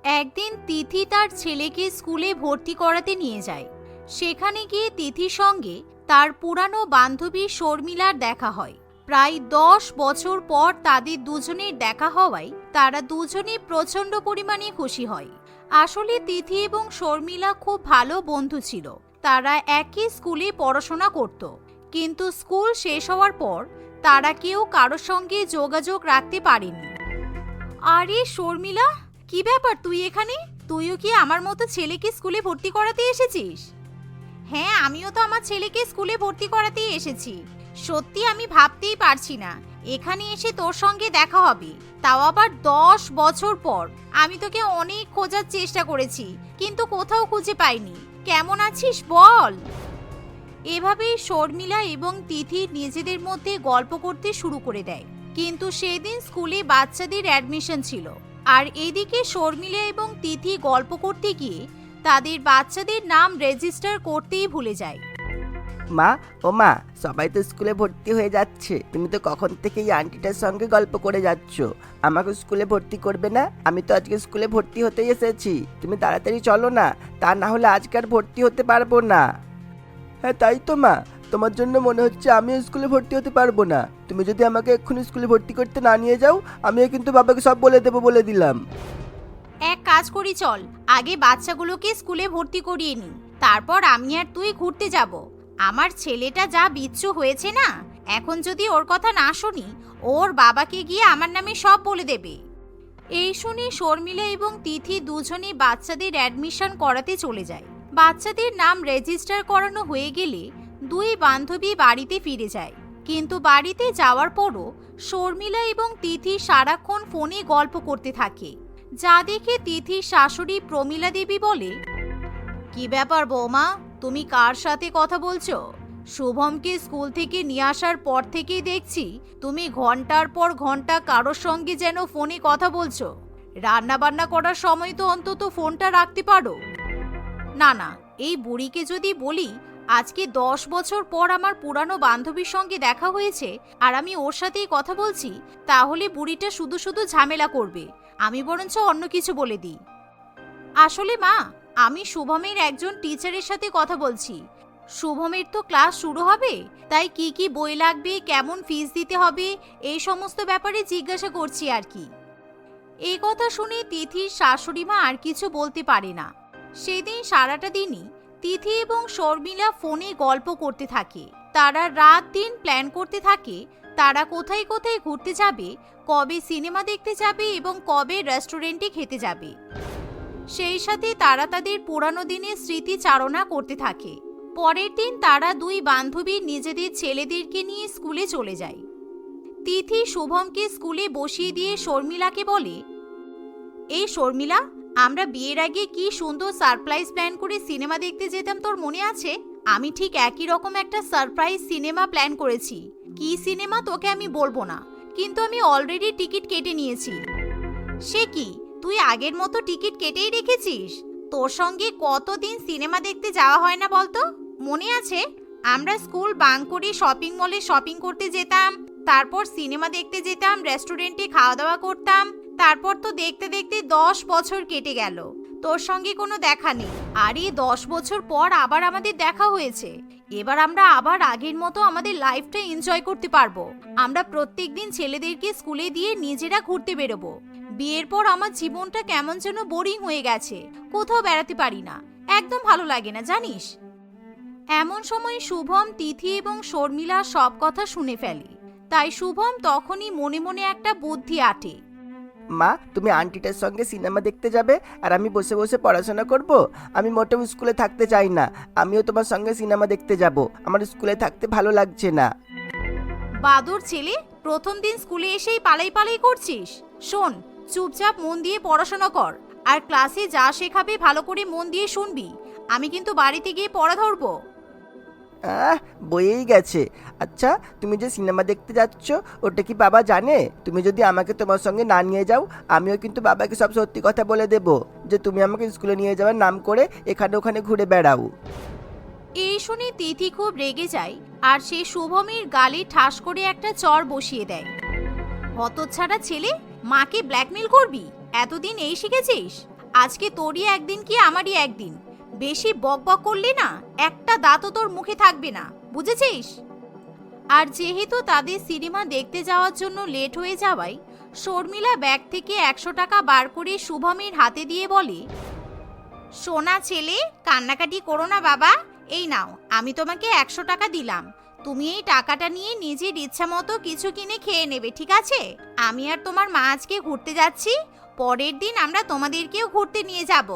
একদিন তিথি তার ছেলেকে স্কুলে ভর্তি করাতে নিয়ে যায়। সেখানে গিয়ে তিথির সঙ্গে তার পুরানো বান্ধবী শর্মিলার দেখা হয়। প্রায় 10 বছর পর তাদের দুজনের দেখা হওয়ায় তারা দুজনে প্রচন্ড পরিমাণে খুশি হয়। আসলে তিথি এবং শর্মিলা খুব ভালো বন্ধু ছিল। তারা একই স্কুলে পড়াশোনা করত, কিন্তু স্কুল শেষ হওয়ার পর তারা কেউ কারোর সঙ্গে যোগাযোগ রাখতে পারেনি। আরে শর্মিলা, কি ব্যাপার তুই এখানে? তুইও কি আমার মতো ছেলেকে স্কুলে ভর্তি করাতে এসেছিস? হ্যাঁ, আমিও তো আমার ছেলেকে স্কুলে ভর্তি করাতেই এসেছি। সত্যি আমি ভাবতেই পারছি না এখানে এসে তোর সঙ্গে দেখা হবে, তাও আবার 10 বছর পর। আমি তোকে অনেক খোঁজার চেষ্টা করেছি, কিন্তু কোথাও খুঁজে পাইনি। কেমন আছিস বল? এভাবেই শর্মিলা এবং তিথি নিজেদের মধ্যে গল্প করতে শুরু করে দেয়। কিন্তু সেদিন স্কুলে বাচ্চাদের অ্যাডমিশন ছিল, আর এদিকে শর্মিলা এবং তিথি গল্প করতে গিয়ে তাদের বাচ্চাদের নাম রেজিস্টার করতেই ভুলে যায়। মা, ও মা, সবাই তো স্কুলে ভর্তি হয়ে যাচ্ছে। তুমি তো কখন থেকে এই আন্টিটার সঙ্গে গল্প করে যাচ্ছ। আমাকে স্কুলে ভর্তি করবে না? আমি তো আজকে স্কুলে ভর্তি হতেই এসেছি। তুমি তাড়াতাড়ি চলো না, তা না হলে আজকে আর ভর্তি হতে পারবো না। হ্যাঁ তাই তো মা, তোমার জন্য মনে হচ্ছে আমিও স্কুলে ভর্তি হতে পারবো না। তুমি যদি আমাকে এক্ষুনি স্কুলে ভর্তি করতে না নিয়ে যাও, আমিও কিন্তু বাবাকে সব বলে দেবো, বলে দিলাম। এক কাজ করি, চল আগে বাচ্চাগুলোকে স্কুলে ভর্তি করিয়ে নি, তারপর আমি আর তুই ঘুরতে যাব। আমার ছেলেটা যা বিচ্ছু হয়েছে না, এখন যদি ওর কথা না শুনি, ওর বাবাকে গিয়ে আমার নামে সব বলে দেবে। এই শুনে শর্মিলা এবং তিথি দুজনে বাচ্চাদের অ্যাডমিশন করাতে চলে যায়। বাচ্চাদের নাম রেজিস্টার করানো হয়ে গেলে দুই বান্ধবী বাড়িতে ফিরে যায়। কিন্তু বাড়িতে যাওয়ার পরও শর্মিলা এবং তিথি সারাক্ষণ ফোনে গল্প করতে থাকে, যা দেখে তিথির শাশুড়ি প্রমীলা দেবী বলে, কি ব্যাপার বৌমা, তুমি কার সাথে কথা বলছো? শুভমকে স্কুল থেকে নিয়ে আসার পর থেকেই দেখছি তুমি ঘন্টার পর ঘন্টা কারোর সঙ্গে যেন ফোনে কথা বলছো। রান্না বান্না করার সময় তো অন্তত ফোনটা রাখতে পারো। না না, এই বুড়িকে যদি বলি আজকে 10 বছর পর আমার পুরানো বান্ধবীর সঙ্গে দেখা হয়েছে আর আমি ওর সাথেই কথা বলছি, তাহলে বুড়িটা শুধু শুধু ঝামেলা করবে। আমি বরঞ্চ অন্য কিছু বলে দিই। আসলে মা, আমি শুভমের একজন টিচারের সাথে কথা বলছি। শুভমের তো ক্লাস শুরু হবে, তাই কি কি বই লাগবে, কেমন ফিস দিতে হবে, এই সমস্ত ব্যাপারে জিজ্ঞাসা করছি আর কি। এই কথা শুনে তিথির শাশুড়ি মা আর কিছু বলতে পারে না। সেদিন সারাটা দিনই তিথি এবং শর্মিলা ফোনে গল্প করতে থাকে। তারা রাত দিন প্ল্যান করতে থাকে তারা কোথায় কোথায় ঘুরতে যাবে, কবে সিনেমা দেখতে যাবে এবং কবে রেস্টুরেন্টে খেতে যাবে। সেই সাথে তারা তাদের পুরানো দিনের স্মৃতিচারণা করতে থাকে। পরের দিন তারা দুই বান্ধবী নিজেদের ছেলেদেরকে নিয়ে স্কুলে চলে যায়। তিথি শুভমকে স্কুলে বসিয়ে দিয়ে শর্মিলাকে বলে, এই শর্মিলা, আমরা বিয়ের আগে কি সুন্দর সারপ্রাইজ প্ল্যান করে সিনেমা দেখতে যেতাম, তোর মনে আছে? আমি ঠিক একই রকম একটা সারপ্রাইজ সিনেমা প্ল্যান করেছি। কি সিনেমা তোকে আমি বলবো না, কিন্তু আমি অলরেডি টিকিট কেটে নিয়েছি। সে কি, তুই আগের মতো টিকিট কেটেই রেখেছিস? তোর সঙ্গে কতদিন সিনেমা দেখতে যাওয়া হয় না বলতো? মনে আছে আমরা স্কুল বাঙ্ক করে শপিং মলে শপিং করতে যেতাম, তারপর সিনেমা দেখতে যেতাম, রেস্টুরেন্টে খাওয়া দাওয়া করতাম। তারপর তো দেখতে দেখতে 10 বছর কেটে গেল, তোর সঙ্গে কোনো দেখা নেই। আর এই 10 বছর পর আবার আমাদের দেখা হয়েছে। এবার আমরা আবার আগের মতো আমাদের লাইফটা এনজয় করতে পারবো। আমরা প্রত্যেকদিন ছেলেদেরকে স্কুলে দিয়ে নিজেরা ঘুরতে বেরোবো। বিয়ের পর আমার জীবনটা কেমন যেন বোরিং হয়ে গেছে, কোথাও বেড়াতে পারি না, একদম ভালো লাগে না জানিস। এমন সময় শুভম, তিথি এবং শর্মিলা সব কথা শুনে ফেলে। তাই শুভম তখনই মনে মনে একটা বুদ্ধি আঁটে। মা, তুমি আন্টিটার সঙ্গে সিনেমা দেখতে যাবে আর আমি বসে বসে পড়াশোনা করব? আমি মোটেও স্কুলে থাকতে চাই না। আমিও তোমার সঙ্গে সিনেমা দেখতে যাব। আমার স্কুলে থাকতে ভালো লাগছে না। বাদর ছেলে, প্রথম দিন স্কুলে এসেই পালাই পালাই করছিস। শোন, চুপচাপ মন দিয়ে পড়াশোনা কর, আর ক্লাসে যা শেখাবে ভালো করে মন দিয়ে শুনবি। আমি কিন্তু বাড়িতে গিয়ে পড়া ধরবো। বইয়েই গেছে। আচ্ছা, তুমি যে সিনেমা দেখতে যাচ্ছ ওটা কি বাবা জানে? তুমি যদি আমাকে তোমার সঙ্গে না নিয়ে যাও, আমিও কিন্তু বাবাকে সব সত্যি কথা বলে দেব যে তুমি আমাকে স্কুলে নিয়ে যাওয়ার নাম করে এখানে ওখানে ঘুরে বেড়াও। এই শুনে তিথি খুব রেগে যায় আর সে শুভমের গালে ঠাস করে একটা চর বসিয়ে দেয়। হতচ্ছাড়া ছেলে, মাকে ব্ল্যাকমেল করবি? এতদিন এই শিখেছিস? আজকে তোরই একদিন কি আমারই একদিন। বেশি বকবক করলি না, একটা দাঁতও তোর মুখে থাকবে না, বুঝেছিস? আর যেহেতু তাদের সিনেমা দেখতে যাওয়ার জন্য লেট হয়ে যাওয়ায় শর্মিলা ব্যাগ থেকে 100 টাকা বার করে শুভমের হাতে দিয়ে বলে, সোনা ছেলে, কান্নাকাটি করো না বাবা, এই নাও আমি তোমাকে 100 টাকা দিলাম। তুমি এই টাকাটা নিয়ে নিজের ইচ্ছা মতো কিছু কিনে খেয়ে নেবে, ঠিক আছে? আমি আর তোমার মা আজকে ঘুরতে যাচ্ছি, পরের দিন আমরা তোমাদেরকেও ঘুরতে নিয়ে যাব।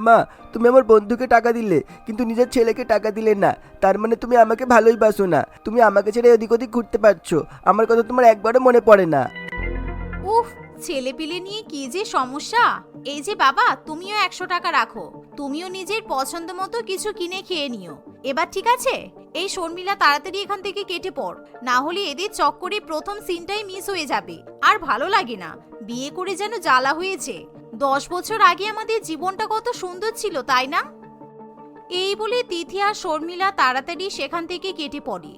মা, তুমি আমার বন্ধুকে টাকা দিলে কিন্তু নিজের ছেলেকে টাকা দিলে না, তার মানে তুমি আমাকে ভালোই বাসো না। তুমি আমাকে ছেড়ে এদিক ওদিক ঘুরতে পারছো, আমার কথা তোমার একবারও মনে পড়ে না। উফ, ছেলেপিলে নিয়ে কি যে সমস্যা। এই যে বাবা, তুমিও 100 টাকা রাখো, তুমিও নিজের পছন্দ মতো কিছু কিনে খেয়ে নিও। এবার ঠিক আছে? এই শর্মিলা, তাড়াতাড়ি এখান থেকে কেটে পড়, না হলে এদের চক্করে প্রথম সিনটাই মিস হয়ে যাবে। আর ভালো লাগে না, বিয়ে করে যেন জ্বালা হয়েছে। 10 বছর আগে আমাদের জীবনটা কত সুন্দর ছিল, তাই না? এই বলে তিথি আর শর্মিলা তাড়াতাড়ি সেখান থেকে কেটে পড়ে।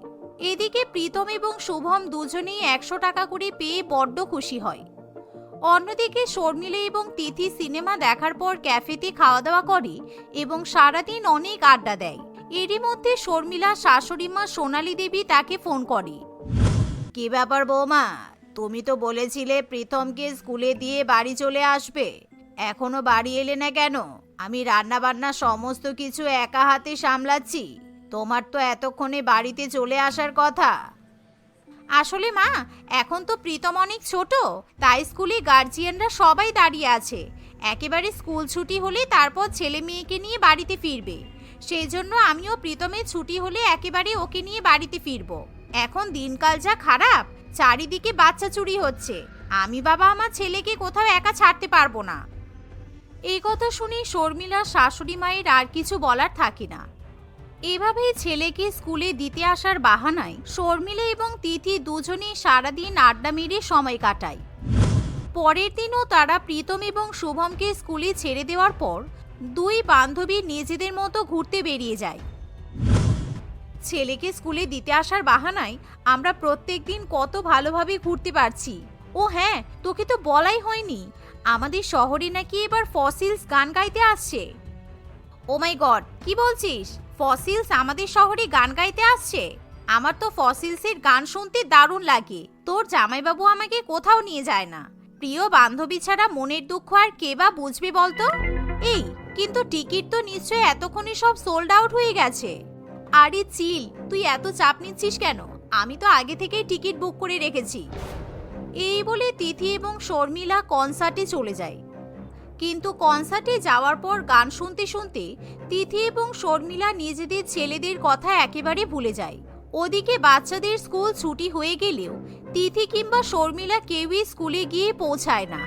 এদিকে প্রীতম এবং শুভম দুজনেই 100 টাকা করে পেয়ে বড্ড খুশি হয়। অন্যদিকে শর্মিলা এবং তিথি সিনেমা দেখার পর ক্যাফেতে খাওয়া দাওয়া করে এবং সারাদিন অনেক আড্ডা দেয়। এরই মধ্যে শর্মিলা শাশুড়ি মা সোনালী দেবী তাকে ফোন করে। কি ব্যাপার বৌমা, তুমি তো বলেছিলে প্রীতমকে স্কুলে দিয়ে বাড়ি চলে আসবে, এখনো বাড়ি এলে না কেন? আমি রান্না বান্না সমস্ত কিছু একা হাতে সামলাচ্ছি, তোমার তো এতক্ষণে বাড়িতে চলে আসার কথা। আসলে মা, এখন তো প্রীতম অনেক ছোট, তাই স্কুলে গার্জিয়ানরা সবাই দাঁড়িয়ে আছে। একেবারে স্কুল ছুটি হলে তারপর ছেলে মেয়েকে নিয়ে বাড়িতে ফিরবে, সেই জন্য আমিও প্রীতমের ছুটি হলে একেবারে ওকে নিয়ে বাড়িতে ফিরবো। এখন দিনকাল যা খারাপ, চারিদিকে বাচ্চা চুরি হচ্ছে, আমি বাবা আমার ছেলেকে কোথাও একা ছাড়তে পারবো না। এই কথা শুনে শর্মিলার শাশুড়ি মায়ের আর কিছু বলার থাকে না। এভাবেই ছেলেকে স্কুলে দিতে আসার বাহানায় শর্মিলা এবং তিথি দুজনেই সারাদিন আড্ডা মেরে সময় কাটায়। পরের দিনও তারা প্রীতম এবং শুভমকে স্কুলে ছেড়ে দেওয়ার পর দুই বান্ধবী নিজেদের মতো ঘুরতে বেরিয়ে যায়। ছেলেকে স্কুলে দিতে আসার বাহানায় আমরা প্রত্যেকদিন কত ভালোভাবে ঘুরতে পারছি। ও হ্যাঁ, তোকে তো বলাই হয়নি, আমাদের শহরে নাকি এবার ফসিলস গান গাইতে আসছে। ও মাই গড, কি বলছিস? ফসিলস আমাদের শহরে গান গাইতে আসছে? আমার তো ফসিলসের গান শুনতে দারুণ লাগে। তোর জামাইবাবু আমাকে কোথাও নিয়ে যায় না। প্রিয় বান্ধবী ছাড়া মনের দুঃখ আর কে বা বুঝবে বলতো? এই, কিন্তু টিকিট তো নিশ্চয়ই এতক্ষণে সব সোল্ড আউট হয়ে গেছে। আরে চিল, তুই এত চাপ নিচ্ছিস কেন? আমি তো আগে থেকেই টিকিট বুক করে রেখেছি। এই বলে তিথি এবং শর্মিলা কনসার্টে চলে যায়। কিন্তু কনসার্টে যাওয়ার পর গান শুনতে শুনতে তিথি এবং শর্মিলা নিজেদের ছেলেদের কথা একেবারে ভুলে যায়। ওদিকে বাচ্চাদের স্কুল ছুটি হয়ে গেলেও তিথি কিংবা শর্মিলা কেউই স্কুলে গিয়ে পৌঁছায় না,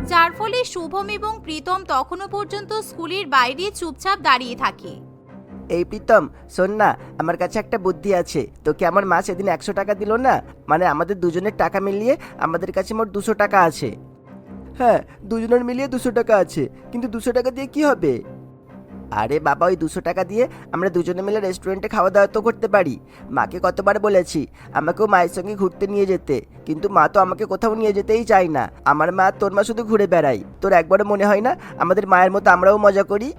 যার ফলে শুভম এবং প্রীতম তখনও পর্যন্ত স্কুলের বাইরে চুপচাপ দাঁড়িয়ে থাকে। এই প্রীতম, শোন না, আমার কাছে একটা বুদ্ধি আছে। তোকে আমার মা সেদিন 100 টাকা দিল না, মানে আমাদের দুজনের টাকা মিলিয়ে আমাদের কাছে মোট 200 টাকা আছে। হ্যাঁ, দুজনের মিলিয়ে 200 টাকা আছে, কিন্তু 200 টাকা দিয়ে কি হবে? আরে বাবা, ওই 200 টাকা দিয়ে আমরা দুজনে মিলে রেস্টুরেন্টে খাওয়া দাওয়া তো করতে পারি। মাকে কতবার বলেছি আমাকেও মায়ের সঙ্গে ঘুরতে নিয়ে যেতে, কিন্তু মা তো আমাকে কোথাও নিয়ে যেতেই চায় না। আমার মা তোর মা শুধু ঘুরে বেড়াই। তোর একবারও মনে হয় না আমাদের মায়ের মতো আমরাও মজা করি?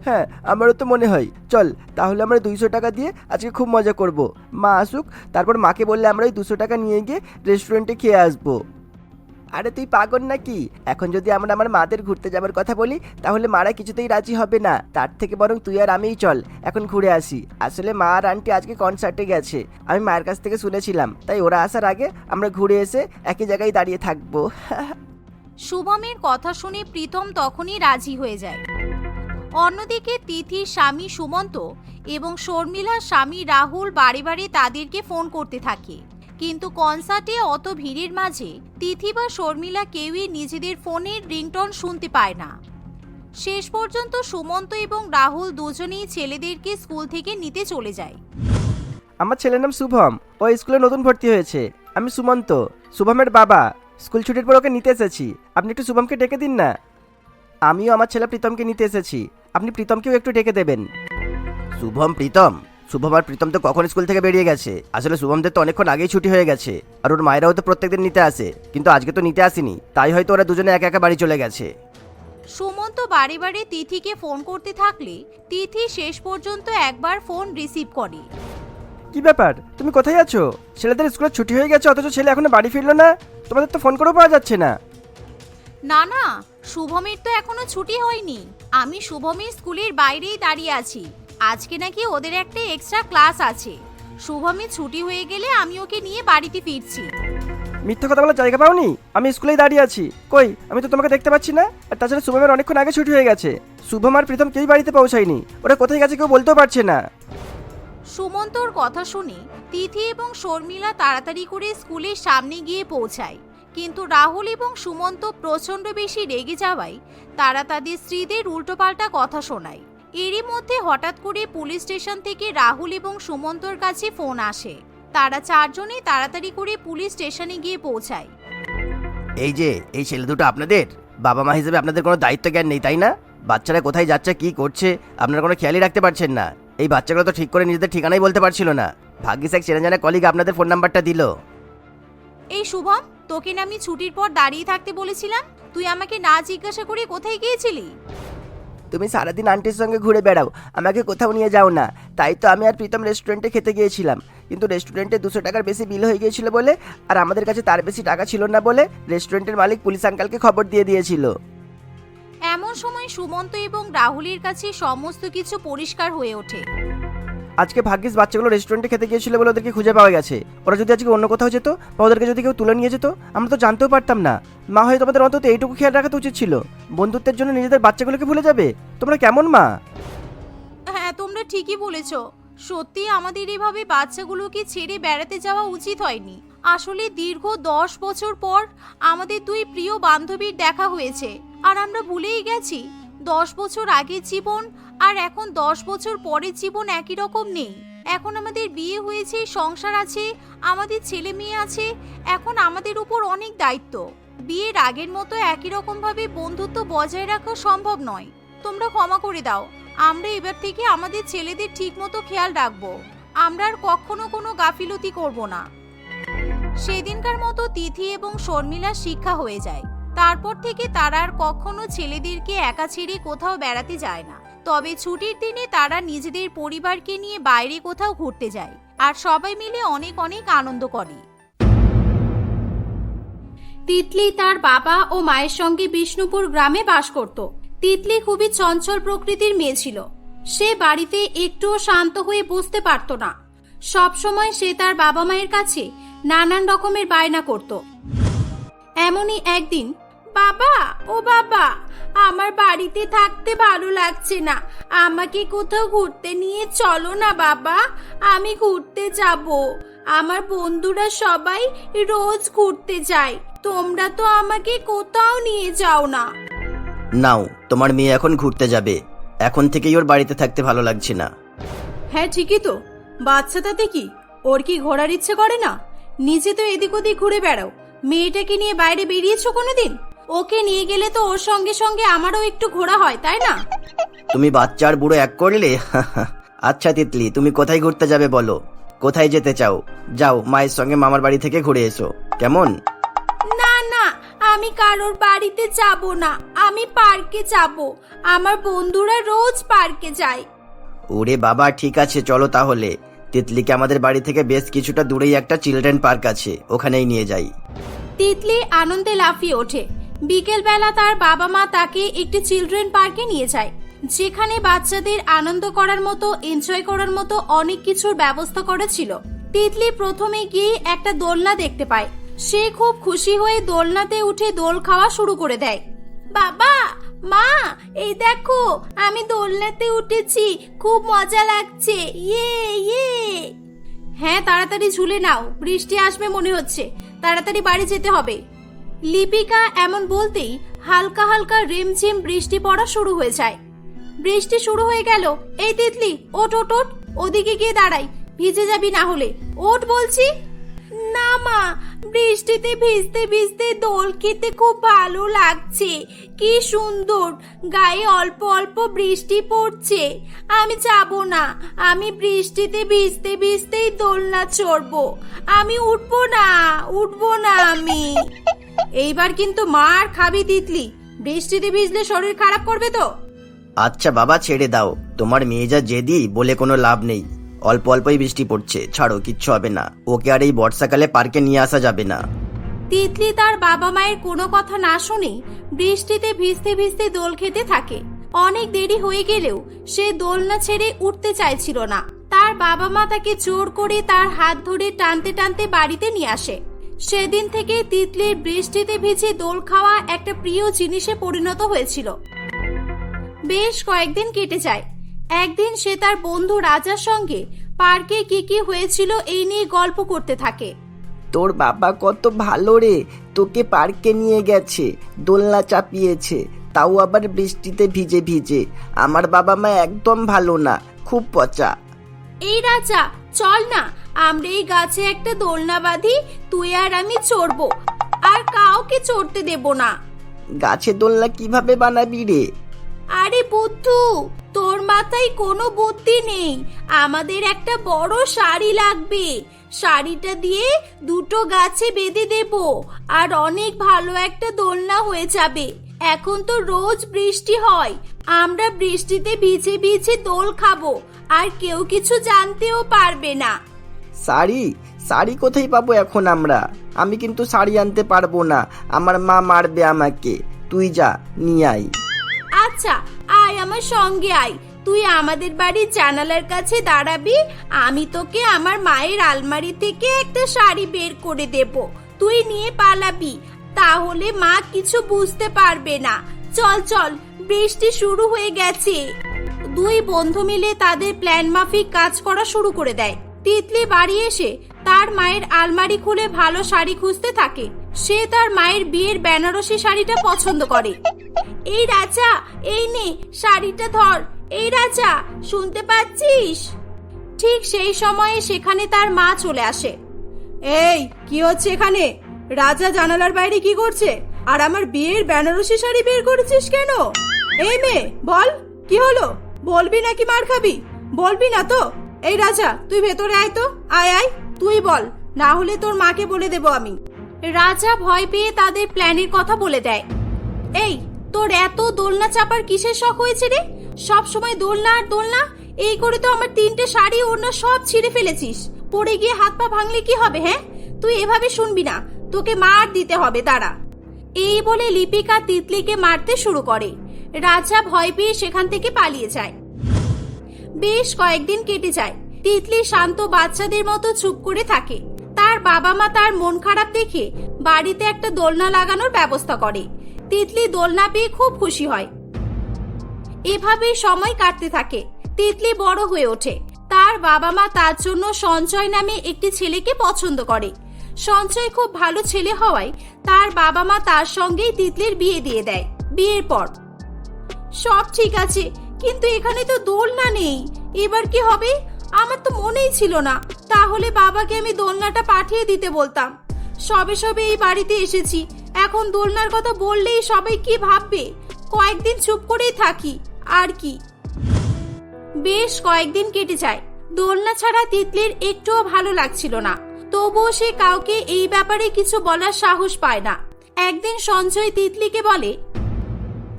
হ্যাঁ, আমারও তো মনে হয়। চল তাহলে আমরা 200 টাকা দিয়ে আজকে খুব মজা করব। মা আসুক, তারপর মাকে বললে আমরা ওই 200 টাকা নিয়ে গিয়ে রেস্টুরেন্টে খেয়ে আসবো। আরে তুই পাগল নাকি? এখন যদি আমরা আমার মাদের ঘুরতে যাবার কথা বলি তাহলে মারা কিছুতেই রাজি হবে না। তার থেকে বরং তুই আর আমিই চল এখন ঘুরে আসি। আসলে মা আর আন্টি আজকে কনসার্টে গেছে, আমি মায়ের কাছ থেকে শুনেছিলাম, তাই ওরা আসার আগে আমরা ঘুরে এসে একই জায়গায় দাঁড়িয়ে থাকবো। শুভমের কথা শুনে প্রীতম তখনই রাজি হয়ে যায়। অন্যদিকে তিথির স্বামী সুমন্ত এবং শর্মিলার স্বামী রাহুল বারে বারে তাদেরকে ফোন করতে থাকে, কিন্তু কনসার্টে অত ভিড়ের মাঝে তিথি বা শর্মিলা কেউই নিজেদের ফোনের রিংটোন শুনতে পায় না। শেষ পর্যন্ত সুমন্ত এবং রাহুল দুজনেই ছেলেদেরকে স্কুল থেকে নিতে চলে যায়। আমার ছেলের নাম শুভম, ও স্কুলে নতুন ভর্তি হয়েছে। আমি সুমন্ত, শুভমের বাবা। স্কুল ছুটির পর ওকে নিতে এসেছি, আপনি একটু শুভমকে ডেকে দিন না। আমিও আমার ছেলে প্রীতমকে নিতে এসেছি, আপনি প্রীতমকেও একটু ডেকে দেবেন। শুভম, প্রীতম? শুভম আর প্রীতম তো কখন স্কুল থেকে বেরিয়ে গেছে। আসলে শুভমদের তো অনেকক্ষণ আগেই ছুটি হয়ে গেছে, আর ওর মায়েরাও তো প্রত্যেকদিন নিতে আসে, কিন্তু আজকে তো নিতে আসেনি, তাই হয়তো ওরা দুজনে একা একা বাড়ি চলে গেছে। সুমন্ত বারে বারে তিথিকে ফোন করতে থাকলে তিথি শেষ পর্যন্ত একবার ফোন রিসিভ করে। কি ব্যাপার, তুমি কোথায় আছো? ছেলেদের স্কুলে ছুটি হয়ে গেছে অথচ ছেলে এখনো বাড়ি ফিরলো না। তোমাদের তো ফোন করেও পাওয়া যাচ্ছে না। না না, শুভমের তো এখনো ছুটি হয়নি। আমি শুভমের স্কুলের বাইরেই দাঁড়িয়ে আছি। আজকে নাকি ওদের একটা এক্সট্রা ক্লাস আছে। শুভমের ছুটি হয়ে গেলে আমি ওকে নিয়ে বাড়িতে ফিরছি। মিথ্যা কথা বলার জায়গা পাওনি? আমি স্কুলেই দাঁড়িয়ে আছি। কই, আমি তো তোমাকে দেখতে পাচ্ছি না। আর তাছাড়া শুভমের অনেকক্ষণ আগে ছুটি হয়ে গেছে। শুভম আর প্রীতম কেউই বাড়িতে পৌঁছায়নি। ওরা কোথায় গেছে কেউ বলতেও পারছে না। সুমন্তর কথা শুনে তিথি এবং শর্মিলা তাড়াতাড়ি করে স্কুলের সামনে গিয়ে পৌঁছায়। কিন্তু রাহুল এবং সুমন্ত প্রচণ্ড বেশি রেগে যাওয়ায় তারা তাদের স্ত্রীদের উল্টোপাল্টা কথা শোনায়। এরই মধ্যে হঠাৎ করে পুলিশ স্টেশন থেকে রাহুল এবং সুমন্তর কাছে ফোন আসে। তারা চারজনেই তাড়াতাড়ি করে পুলিশ স্টেশনে গিয়ে পৌঁছায়। এই যে এই ছেলে দুটো আপনাদের বাবা মা হিসেবে আপনাদের কোনো দায়িত্ব জ্ঞান নেই, তাই না? বাচ্চারা কোথায় যাচ্ছে কি করছে আপনারা কোনো খেয়ালই রাখতে পারছেন না। এই বাচ্চাগুলো তো ঠিক করে নিজেদের ঠিকানাই বলতে পারছিল না। ভাগ্যিস এক চেনা জানা কলিগ আপনাদের ফোন নাম্বারটা দিল। এই শুভম, তোকে না আমি ছুটির পর দাঁড়িয়ে থাকতে বলেছিলাম? তুই আমাকে না জিজ্ঞাসা করে কোথায় গিয়েছিলি? তুমি সারাদিন আন্টির সঙ্গে ঘুরে বেড়াও, আমাকে কোথাও নিয়ে যাও না। তাই তো আমি আর প্রীতম রেস্টুরেন্টে খেতে গিয়েছিলাম। কিন্তু রেস্টুরেন্টে 200 টাকার বেশি বিল হয়ে গিয়েছিল বলে, আর আমাদের কাছে তার বেশি টাকা ছিল না বলে রেস্টুরেন্টের মালিক পুলিশ আঙ্কালকে খবর দিয়ে দিয়েছিল। এমন সময় সুমন্ত এবং রাহুলের কাছে সমস্ত কিছু পরিষ্কার হয়ে ওঠে। আজকে ভাগ্যিস বাচ্চাগুলো রেস্টুরেন্টে খেতে গিয়েছিল বলে ওদেরকে খুঁজে পাওয়া গেছে। ওরা যদি আজকে অন্য কোথাও যেত বা ওদেরকে যদি কেউ তুলে নিয়ে যেত, আমরা তো জানতেও পারতাম না। মা হয়ে তোমাদের অন্তত এইটুকু খেয়াল রাখা তো উচিত ছিল। বন্ধুত্বের জন্য নিজেদের বাচ্চাগুলোকে ভুলে যাবে? তোমরা কেমন মা? হ্যাঁ, তোমরা ঠিকই বলেছ। সত্যি আমাদের এভাবে বাচ্চাগুলোকে ছেড়ে বেড়াতে যাওয়া উচিত হয়নি। আসলে দীর্ঘ 10 বছর পর আমাদের দুই প্রিয় বান্ধবীর দেখা হয়েছে, আর আমরা ভুলেই গেছি 10 বছর আগের জীবন আর এখন 10 বছর পরের জীবন একই রকম নেই। এখন আমাদের বিয়ে হয়েছে, সংসার আছে, আমাদের ছেলে মেয়ে আছে। এখন আমাদের উপর অনেক দায়িত্ব। বিয়ের আগের মতো একই রকম ভাবে বন্ধুত্ব বজায় রাখা সম্ভব নয়। তোমরা ক্ষমা করে দাও। আমরা এবার থেকে আমাদের ছেলেদের ঠিক মতো খেয়াল রাখবো। আমরা আর কখনো কোনো গাফিলতি করব না। সেদিনকার মতো তিথি এবং শর্মিলা শিক্ষা হয়ে যায়। তারপর থেকে তারা আর কখনো ছেলেদেরকে একা ছেড়ে কোথাও বেড়াতে যায় না। তবে ছুটির দিনে তারা নিজেদের পরিবারকে নিয়ে বাইরে কোথাও ঘুরতে যায়, আর সবাই মিলে অনেক অনেক আনন্দ করে। তিতলি তার বাবা ও মায়ের সঙ্গে বিষ্ণুপুর গ্রামে বাস করত। তিতলি খুবই চঞ্চল প্রকৃতির মেয়ে ছিল। সে বাড়িতে একটুও শান্ত হয়ে বসতে পারত না। সব সময় সে তার বাবা মায়ের কাছে নানান রকমের বায়না করত। এমনই একদিন, বাবা ও বাবা, আমার বাড়িতে থাকতে ভালো লাগছে না, আমাকে কোথাও ঘুরতে নিয়ে চলো না বাবা, আমি ঘুরতে যাব। আমার বন্ধুরা সবাই রোজ ঘুরতে যায়, তোমরা তো আমাকে কোথাও নিয়ে যাও না। নাও, তোমার মেয়ে এখন ঘুরতে যাবে। এখন থেকেই ওর বাড়িতে থাকতে ভালো লাগছে না। হ্যাঁ ঠিকই তো, বাচ্চাটাতে কি, ওর কি ঘোরার ইচ্ছে করে না? নিজে তো এদিক ওদিক ঘুরে বেড়াও। মেয়েটাকে নিয়ে বাইরে বেরিয়েছো কোনোদিন? ওকে নিয়ে গেলে তো ওর সঙ্গে সঙ্গে আমারও একটু ঘোরা হয়, তাই না? তুমি বাচ্চা আর বুড়ো এক করলে। আচ্ছা তিতলি, তুমি কোথায় ঘুরতে যাবে বলো? কোথায় যেতে চাও? যাও, মায়ের সঙ্গে মামার বাড়ি থেকে ঘুরে এসো, কেমন? না না, আমি কারোর বাড়িতে যাব না, আমি পার্কে যাব। আমার বন্ধুরা রোজ পার্কে যায়। ওরে বাবা, ঠিক আছে চলো তাহলে। তিতলিকে আমাদের বাড়ি থেকে বেশ কিছুটা দূরেই একটা চিলড্রেন পার্ক আছে, ওখানেই নিয়ে যাই। তিতলি আনন্দে লাফিয়ে ওঠে। বিকেল বেলা তার বাবা মা তাকে একটি চিলড্রেন পার্কে নিয়ে যায়, যেখানে বাচ্চাদের আনন্দ করার মতো, এনজয় করার মতো অনেক কিছুর ব্যবস্থা করা ছিল। তিতলি প্রথমে গিয়ে একটা দোলনা দেখতে পায়। সে খুব খুশি হয়ে দোলনাতে উঠে দোল খাওয়া শুরু করে দেয়। বাবা, মা, এই দেখো আমি দোলনাতে উঠেছি, খুব মজা লাগছে, ইয়ে ইয়ে। হ্যাঁ, তাড়াতাড়ি ঝুলে নাও, বৃষ্টি আসবে মনে হচ্ছে, তাড়াতাড়ি বাড়ি যেতে হবে। লিপিকা এমন বলতেই হালকা হালকা রিমঝিম বৃষ্টি পড়া শুরু হয়ে যায়। বৃষ্টি শুরু হয়ে গেল। এই তিতলি, ওঠ ওঠ ওঠ, ওদিকে গিয়ে দাঁড়াই, ভিজে যাবি না হলে, ওঠ বলছি। না মা, বৃষ্টিতে ভিজতে ভিজতে দোল খেতে খুব ভালো লাগছে, কি সুন্দর, গায়ে অল্প অল্প বৃষ্টি পড়ছে। আমি যাব না, আমি বৃষ্টিতে ভিজতে ভিজতেই দোলনা চড়বো, আমি উঠবো না, উঠবো না আমি। এইবার কিন্তু মার খাবি তিতলি, বৃষ্টিতে ভিজলে শরীর খারাপ করবে তো। আচ্ছা বাবা, ছেড়ে দাও, তোমার মেয়ে যা জেদি, বলে কোনো লাভ নেই। অল্প অল্পই বৃষ্টি পড়ছে, ছাড়ো, কিচ্ছু হবে না। ওকে আর এই বর্ষাকালে পার্কে নিয়ে আসা যাবে না। তিতলি তার বাবা মায়ের কোনো কথা না শুনে বৃষ্টিতে ভিজতে ভিজতে দোল খেতে থাকে। অনেক দেরি হয়ে গেলেও সে দোলনা ছেড়ে উঠতে চাইছিল না। তার বাবা মা তাকে জোর করে তার হাত ধরে টানতে টানতে বাড়িতে নিয়ে আসে। সেদিন থেকে তিতলির বৃষ্টিতে ভিজে দোল খাওয়া একটা প্রিয় জিনিসে পরিণত হয়েছিল। বেশ কয়েকদিন কেটে যায়। একদিন সে তার বন্ধু রাজার সঙ্গে পার্কে কি কি হয়েছিল এই নিয়ে গল্প করতে থাকে। তোর বাবা কত ভালো রে, তোকে পার্কে নিয়ে গেছে, দোলনা চাপিয়েছে, তাও আবার বৃষ্টিতে ভিজে ভিজে। আমার বাবা মা একদম ভালো না, খুব পচা। এই রাজা, চল না আমরা এই গাছে একটা দোলনা বাঁধি, তুই আর আমি চড়বো, আর কাউকে চড়তে দেব না। গাছে দোলনা কিভাবে বানাবি রে? আরে বুদ্ধু, তোর মাথায় কোনো বুদ্ধি নেই। আমাদের একটা বড় শাড়ি লাগবে, শাড়িটা দিয়ে দুটো গাছে বেঁধে দেব, আর অনেক ভালো একটা দোলনা হয়ে যাবে। এখন তো রোজ বৃষ্টি হয়, আমরা বৃষ্টিতে ভিজে ভিজে দোল খাবো, আর কেউ কিছু জানতেও পারবে না। শাড়ি? শাড়ি কোথায় পাবো এখন আমরা? আমি কিন্তু শাড়ি আনতে পারবো না, আমার মা মারবে আমাকে। তুই যা, নিয়ে আয়। আচ্ছা, আয় আমার সঙ্গে আয়। তুই আমাদের বাড়ির জানালার কাছে দাঁড়াবি, আমি তোকে আমার মায়ের আলমারি থেকে একটা শাড়ি বের করে দেব, তুই নিয়ে পালাবি, তাহলে মা কিছু বুঝতে পারবে না। চল চল, বৃষ্টি শুরু হয়ে গেছে। দুই বন্ধু মিলে তাদের প্ল্যান মাফিক কাজ করা শুরু করে দেয়। তিতলি বাড়ি এসে তার মায়ের আলমারি খুলে ভালো শাড়ি খুঁজতে থাকে। সে তার মায়ের বিয়ের বেনারসি শাড়িটা পছন্দ করে। এই রাজা, এই নে শাড়িটা ধর। এই রাজা, শুনতে পাচ্ছিস? ঠিক সেই সময়ে সেখানে তার মা চলে আসে। এই কি হচ্ছে এখানে? রাজা জানালার বাইরে কি করছে, আর আমার বিয়ের বেনারসি শাড়ি বের করেছিস কেন? এই মেয়ে, বল কি হলো? বলবি নাকি মার খাবি? বলবি না তো? এই রাজা, তুই ভেতরে আয় তো, আয় আয়, তুই বল, না হলে তোর মাকে বলে দেব আমি। রাজা ভয় পেয়ে তাদের প্ল্যানের কথা বলে দেয়। এই, তোর এত দোলনা চাপার কিসের শখ হয়েছে রে? সব সময় দোলনা আর দোলনা, এই করে তো আমার 3টে শাড়ি ওড়না সব ছিঁড়ে ফেলেছিস। পড়ে গিয়ে হাত পা ভাঙলে কি হবে? হ্যাঁ, তুই এভাবে শুনবি না, তোকে মার দিতে হবে, দাঁড়া। এই বলে লিপিকা তিতলিকে মারতে শুরু করে। রাজা ভয় পেয়ে সেখান থেকে পালিয়ে যায়। বেশ কয়েকদিন কেটে যায়। তিতলি শান্ত বাচ্চাদের মতো চুপ করে থাকে। তার বাবা মা তার মন খারাপ দেখে বাড়িতে একটা দোলনা লাগানোর ব্যবস্থা করে। তিতলি দোলনা পেয়ে খুব খুশি হয়। এভাবেই সময় কাটতে থাকে। তিতলি বড় হয়ে ওঠে। তার বাবা মা তার জন্য সঞ্জয় নামে একটি ছেলেকে পছন্দ করে। সঞ্জয় খুব ভালো ছেলে হওয়ায় তার বাবা মা তার সঙ্গেই তিতলির বিয়ে দিয়ে দেয়। বিয়ের পর সব ঠিক আছে, কিন্তু এখানে তো দোলনা নেই, এবার কি হবে? আমার তো মনেই ছিল না, তাহলে বাবাকে আমি দোলনাটা পাঠিয়ে দিতে বলতাম। সবে সবে এই বাড়িতে এসেছি, এখন দোলনার কথা বললেই সবাই কি ভাববে? কয়েকদিন চুপ করেই থাকি আর কি। বেশ কয়েকদিন কেটে যায়। দোলনা ছাড়া তিতলির একটুও ভালো লাগছিল না, তবুও সে কাউকে এই ব্যাপারে কিছু বলার সাহস পায় না। একদিন সঞ্জয় তিতলিকে বলে,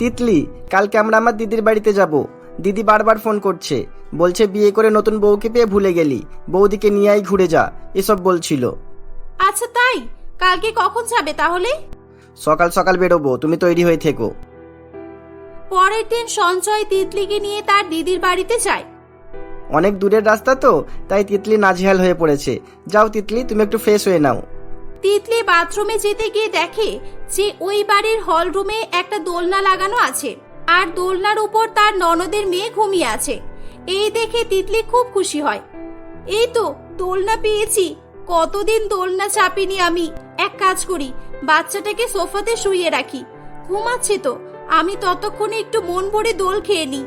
তিতলি, কালকে আমরা আমার দিদির বাড়িতে যাব। দিদি বারবার ফোন করছে, বলছে বিয়ে করে নতুন বউকে পেয়ে ভুলে গেলি, বৌদিকে নিয়েই ঘুরে যা, এসব বলছিল। আচ্ছা তাই, কালকে কখন যাবে তাহলে? সকাল সকাল বেরোবো, তুমি তৈরি হয়ে থেকো। পরের দিন সঞ্জয় তিতলিকে নিয়ে তার দিদির বাড়িতে যায়। অনেক দূরের রাস্তা তো, তাই তিতলি নাজেহাল হয়ে পড়েছে। যাও তিতলি, তুমি একটু ফ্রেশ হয়ে নাও। তিতলি বাথরুমে যেতে গিয়ে দেখে যে ওই বাড়ির হল রুমে একটা দোলনা লাগানো আছে, আর দোলনার উপর তার ননদের মেয়ে ঘুমিয়ে আছে। এই দেখে তিতলি খুব খুশি হয়। এই তো দোলনা পেয়েছি, কতদিন দোলনা চাপিনি আমি। এক কাজ করি, বাচ্চাটাকে সোফাতে শুইয়ে রাখি, ঘুমাচ্ছে তো, আমি ততক্ষণে একটু মন ভরে দোল খেয়ে নিই।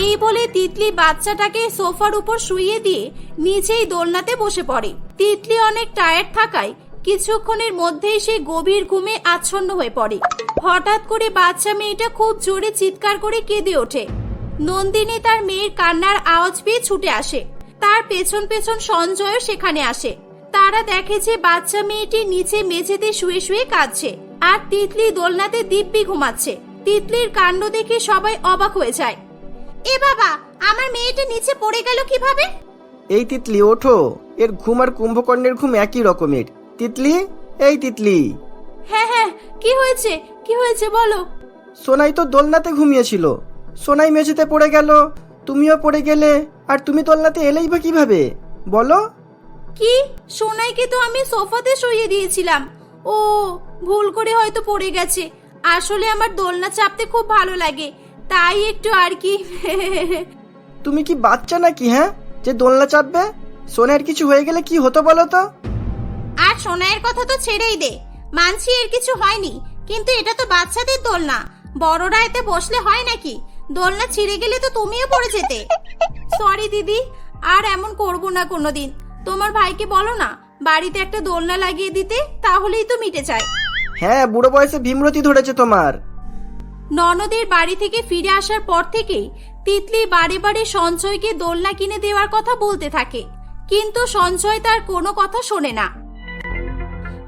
এই বলে তিতলি বাচ্চাটাকে সোফার উপর শুইয়ে দিয়ে নিচেই দোলনাতে বসে পড়ে। তিতলি অনেক টায়ার্ড থাকায় কিছুক্ষণের মধ্যেই সে গভীর ঘুমে আচ্ছন্ন হয়ে পড়ে। হঠাৎ করে বাচ্চা মেয়েটা খুব জোরে চিৎকার করে কেঁদে ওঠে। নন্দিনী তার মেয়ের কান্নার আওয়াজ পেয়ে ছুটে আসে। তার পেছন পেছন সঞ্জয়ও সেখানে আসে। তারা দেখে যে বাচ্চা মেয়েটি নিচে মেঝেতে শুয়ে শুয়ে কাঁদছে, আর তিতলি দোলনাতে দিব্যি ঘুমাচ্ছে। তিতলির কাণ্ড দেখে সবাই অবাক হয়ে যায়। এ বাবা, আমার মেয়েটা নিচে পড়ে গেল কিভাবে? এই তিতলি ওঠো, এর ঘুম আর কুম্ভকর্ণের ঘুম একই রকমের। তিতলি, এই তিতলি। হ্যাঁ হ্যাঁ, কি হয়েছে কি হয়েছে বলো। সোনাই তো দোলনাতে ঘুমিয়েছিল, সোনাই মেঝেতে পড়ে গেল, তুমিও পড়ে গেলে, আর তুমি দোলনাতে এলেই বা কিভাবে বলো? কি? সোনাইকে তো আমি সোফাতে শুইয়ে দিয়েছিলাম, ও ভুল করে হয়তো পড়ে গেছে। আসলে আমার দোলনা চাপতে খুব ভালো লাগে, তাই একটু আর কি। তুমি কি বাচ্চা নাকি, হ্যাঁ, যে দোলনা চাপবে? সোনাইয়ের কিছু হয়ে গেলে কি হতো বলো তো? আর সোনাইয়ের কথা তো ছেড়েই দে, মানছি এর কিছু হয়নি, কিন্তু এটা তো বাচ্চাদের দোলনা, বড়রা এতে বসলে হয় নাকি? দোলনা ছিঁড়ে গেলে তো তুমিও পড়ে যেতে। সরি দিদি, আর এমন করব না কোনোদিন। তোমার ভাইকে বলো না বাড়িতে একটা দোলনা লাগিয়ে দিতে, তাহলেই তো মিটে যায়। হ্যাঁ, বুড়ো বয়সে ভীমরতি ধরেছে তোমার। ননদের বাড়ি থেকে ফিরে আসার পর থেকে তিতলি বারে বারে সঞ্জয়কে দোলনা কিনে দেওয়ার কথা বলতে থাকে, কিন্তু সঞ্জয় তার কোনো কথা শোনে না।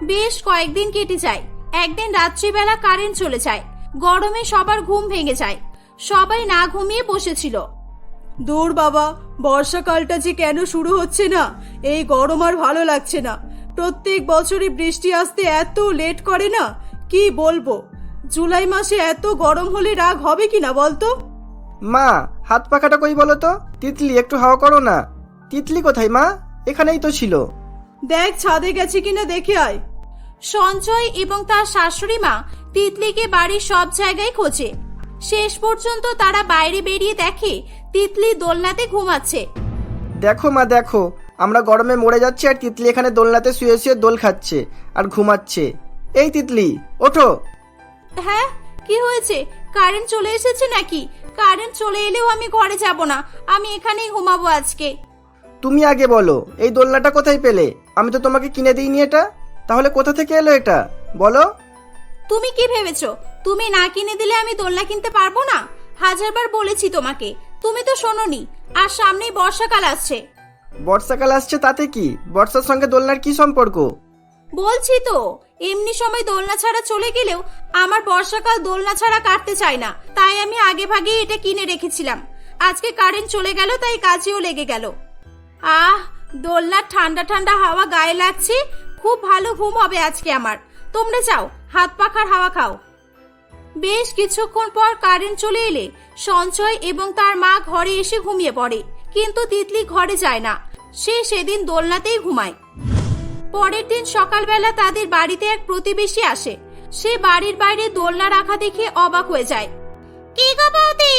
বেশ কয়েকদিন কেটে যায়। একদিন রাত্রিবেলা কারেন্ট চলে যায়। গরমে সবার ঘুম ভেঙে যায়। সবাই না ঘুমিয়ে বসেছিল। দূর বাবা, বর্ষাকালটা যে কেন শুরু হচ্ছে না, এই গরম আর ভালো লাগছে না। প্রত্যেক বছরই বৃষ্টি আসতে এত লেট করে না, কি বলবো। জুলাই মাসে এত গরম হলে রাগ হবে কিনা বলতো? মা, হাত পাখাটা কই বলো তো? তিতলি, একটু হাওয়া করো না। তিতলি কোথায় মা? এখানেই তো ছিল। দেখ ছাদে গেছে কিনা দেখে আয়। সঞ্জয় এবং তার শাশুড়ি মা তিতলিকে বাড়ির সব জায়গায় খোঁজে। শেষ পর্যন্ত তারা বাইরে বেরিয়ে দেখে তিতলি দোলনাতে ঘুমাচ্ছে। দেখো মা, দেখো, আমরা গরমে মরে যাচ্ছি আর তিতলি এখানে দোলনাতে শুয়ে শুয়ে দোল খাচ্ছে আর ঘুমাচ্ছে। এই তিতলি, ওঠো। হ্যাঁ, কি হয়েছে? কারেন্ট চলে এসেছে নাকি? কারেন্ট চলে এলেও আমি ঘরে যাব না, আমি এখানেই ঘুমাবো আজকে। তুমি আগে বলো, এই দোলনাটা কোথায় পেলে? আমি তো তোমাকে কিনে দিইনি এটা, তাহলে কোথা থেকে এলো এটা বলো? তুমি কি ভেবেছো তুমি না কিনে দিলে আমি দোলনা কিনতে পারবো না? হাজারবার বলেছি তোমাকে, তুমি তো শোনোনি। আর সামনেই বর্ষাকাল আসছে। বর্ষাকাল আসছে তাতে কি? বর্ষার সঙ্গে দোলনার কি সম্পর্ক? বলছি তো, এমনি সময় দোলনা ছাড়া চলে গেলেও আমার বর্ষাকাল দোলনা ছাড়া কাটতে চায় না, তাই আমি আগে ভাগেই এটা কিনে রেখেছিলাম। আজকে কারেন্ট চলে গেল, তাই কাজেও লেগে গেল। আহ, দোলনার ঠান্ডা ঠান্ডা হাওয়া গায়ে লাগছে, খুব ভালো ঘুম হবে আজকে আমার। তোমরা যাও, হাত পাখার হাওয়া খাও। বেশ কিছুক্ষণ পর কারেন্ট চলে এলে সঞ্জয় এবং তার মা ঘরে এসে ঘুমিয়ে পড়ে, কিন্তু তিতলি ঘরে যায় না। সে সেদিন দোলনাতেই ঘুমায়। পরের দিন সকালবেলা তাদের বাড়িতে এক প্রতিবেশী আসে। সে বাড়ির বাইরে দোলনা রাখা দেখে অবাক হয়ে যায়। কি গো বৌদি,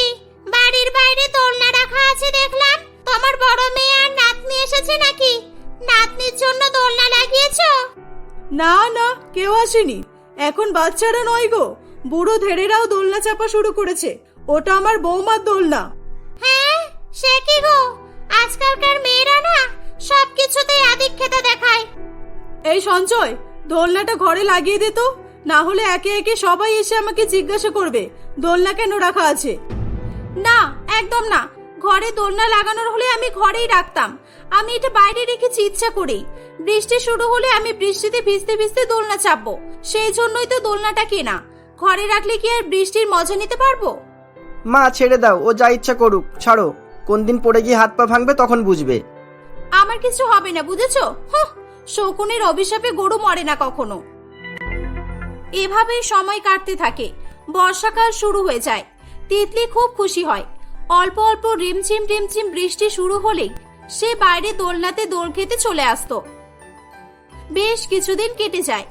বাড়ির বাইরে দোলনা রাখা আছে দেখলাম। তোমার বড় মেয়ে আর নাতনি এসেছে নাকি? নাতনির জন্য দোলনা লাগিয়েছো? না না, কেউ আসেনি। এখন বাচ্চারা নয় গো, বুড়ো ধেড়েরাও দোলনা চাপা শুরু করেছে। ওটা আমার বৌমার দোলনা। হ্যাঁ, সে কি গো, আজকালকার মেয়েরা না সবকিছুতেই আদিক্ষেতা দেখায়। এই সঞ্জয়, দোলনাটা ঘরে লাগিয়ে দে তো, না হলে একে একে সবাই এসে আমাকে জিজ্ঞাসা করবে দোলনা কেন রাখা আছে। না, একদম না। ঘরে দোলনা লাগানোর হলে আমি ঘরেই রাখতাম। আমি এটা বাইরে রেখেছি ইচ্ছা করেই। বৃষ্টি শুরু হলে আমি বৃষ্টিতে ভিজতে ভিজতে দোলনা চাপবো, সেই জন্যই তো দোলনাটা কেনা। ঘরে রাখলে কি আর বৃষ্টির মজা নিতে পারবো? মা, ছেড়ে দাও, ও যা ইচ্ছা করুক, ছাড়ো। কোন দিন পড়ে গিয়ে হাত পা ভাঙবে তখন বুঝবে। আমার কিছু হবে না, বুঝেছো? শকুনের অভিশাপে গরু মরে না কখনো। এভাবেই সময় কাটতে থাকে। বর্ষাকাল শুরু হয়ে যায়। তিতলি খুব খুশি হয়। অল্প অল্প রিমঝিম রিমঝিম বৃষ্টি শুরু হলেই সে বাইরে দোলনাতে দোল খেতে চলে আসতো। বেশ কিছুদিন কেটে যায়।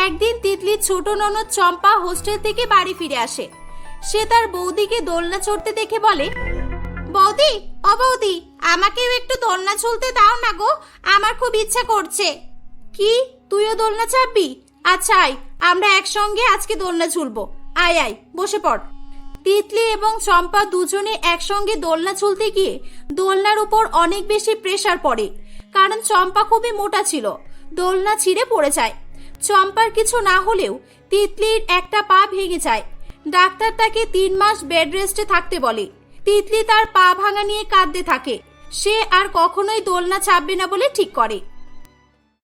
একদিন তিতলির ছোট ননদ চম্পা হোস্টেল থেকে বাড়ি ফিরে আসে। সে তার বৌদিকে দোলনা চড়তে দেখে বলে, বৌদি, ও বৌদি, আমাকেও একটু দোলনা ঝুলতে দাও না গো, আমার খুব ইচ্ছা করছে। কি, তুইও দোলনা চাপবি? আচ্ছা আয়, আমরা একসঙ্গে আজকে দোলনা ঝুলবো। আয় আয়, বসে পড়। তিতলি এবং চম্পা দুজনে একসঙ্গে দোলনা ঝুলতে গিয়ে দোলনার উপর অনেক বেশি প্রেসার পড়ে, কারণ চম্পা খুবই মোটা ছিল। দোলনা ছিঁড়ে পড়ে যায়। চম্পার কিছু না হলেও তিতলির একটা পা ভেঙে যায়। ডাক্তার তাকে 3 মাস বেড রেস্টে থাকতে বলে। তিতলি তার পা ভাঙা নিয়ে কাঁদতে থাকে। সে আর কখনোই দোলনা চাপবে না বলে ঠিক করে।